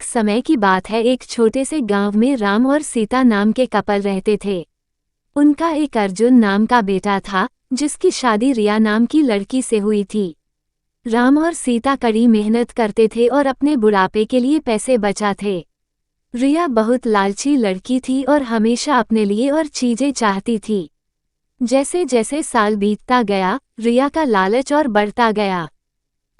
समय की बात है, एक छोटे से गांव में राम और सीता नाम के कपल रहते थे। उनका एक अर्जुन नाम का बेटा था, जिसकी शादी रिया नाम की लड़की से हुई थी। राम और सीता कड़ी मेहनत करते थे और अपने बुढ़ापे के लिए पैसे बचाते। रिया बहुत लालची लड़की थी और हमेशा अपने लिए और चीजें चाहती थी। जैसे जैसे साल बीतता गया, रिया का लालच और बढ़ता गया।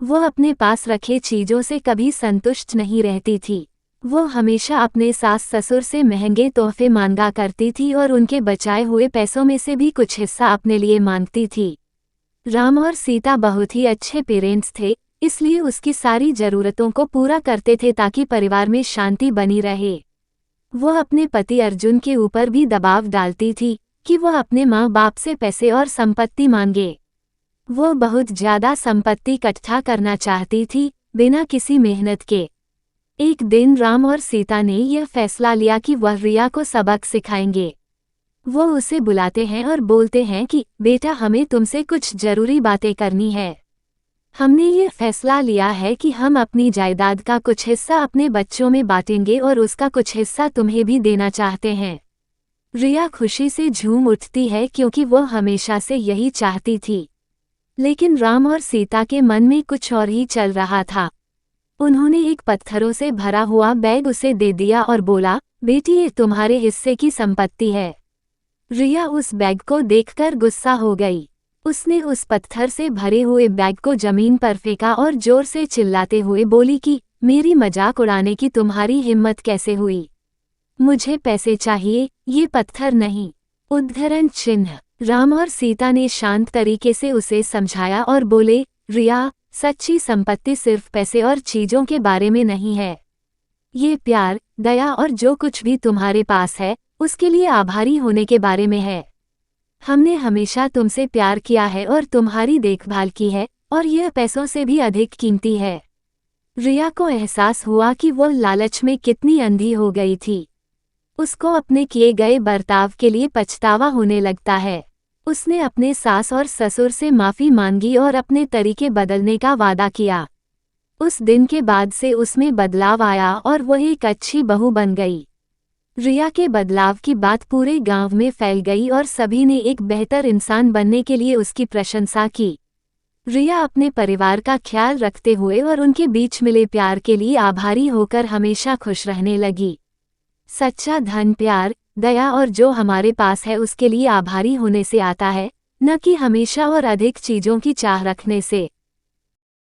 वो अपने पास रखे चीजों से कभी संतुष्ट नहीं रहती थी। वो हमेशा अपने सास ससुर से महंगे तोहफे मांगा करती थी और उनके बचाए हुए पैसों में से भी कुछ हिस्सा अपने लिए मांगती थी। राम और सीता बहुत ही अच्छे पेरेंट्स थे, इसलिए उसकी सारी जरूरतों को पूरा करते थे ताकि परिवार में शांति बनी रहे। वो अपने पति अर्जुन के ऊपर भी दबाव डालती थी कि वह अपने माँ बाप से पैसे और संपत्ति मांगे। वो बहुत ज्यादा संपत्ति इकट्ठा करना चाहती थी, बिना किसी मेहनत के। एक दिन राम और सीता ने यह फैसला लिया कि वह रिया को सबक सिखाएंगे। वो उसे बुलाते हैं और बोलते हैं कि बेटा, हमें तुमसे कुछ जरूरी बातें करनी है। हमने ये फैसला लिया है कि हम अपनी जायदाद का कुछ हिस्सा अपने बच्चों में बांटेंगे और उसका कुछ हिस्सा तुम्हें भी देना चाहते हैं। रिया खुशी से झूम उठती है क्योंकि वो हमेशा से यही चाहती थी। लेकिन राम और सीता के मन में कुछ और ही चल रहा था। उन्होंने एक पत्थरों से भरा हुआ बैग उसे दे दिया और बोला, बेटी, ये तुम्हारे हिस्से की संपत्ति है। रिया उस बैग को देखकर गुस्सा हो गई। उसने उस पत्थर से भरे हुए बैग को जमीन पर फेंका और जोर से चिल्लाते हुए बोली कि मेरी मजाक उड़ाने की तुम्हारी हिम्मत कैसे हुई? मुझे पैसे चाहिए, ये पत्थर नहीं। उद्धरण चिन्ह। राम और सीता ने शांत तरीके से उसे समझाया और बोले, रिया, सच्ची संपत्ति सिर्फ पैसे और चीजों के बारे में नहीं है। ये प्यार, दया और जो कुछ भी तुम्हारे पास है, उसके लिए आभारी होने के बारे में है। हमने हमेशा तुमसे प्यार किया है और तुम्हारी देखभाल की है, और यह पैसों से भी अधिक कीमती है। रिया को एहसास हुआ कि वह लालच में कितनी अंधी हो गई थी। उसको अपने किए गए बर्ताव के लिए पछतावा होने लगता है। उसने अपने सास और ससुर से माफी मांगी और अपने तरीके बदलने का वादा किया। उस दिन के बाद से उसमें बदलाव आया और वह एक अच्छी बहू बन गई। रिया के बदलाव की बात पूरे गांव में फैल गई और सभी ने एक बेहतर इंसान बनने के लिए उसकी प्रशंसा की। रिया अपने परिवार का ख्याल रखते हुए और उनके बीच मिले प्यार के लिए आभारी होकर हमेशा खुश रहने लगी। सच्चा धन प्यार, दया और जो हमारे पास है उसके लिए आभारी होने से आता है, न कि हमेशा और अधिक चीजों की चाह रखने से।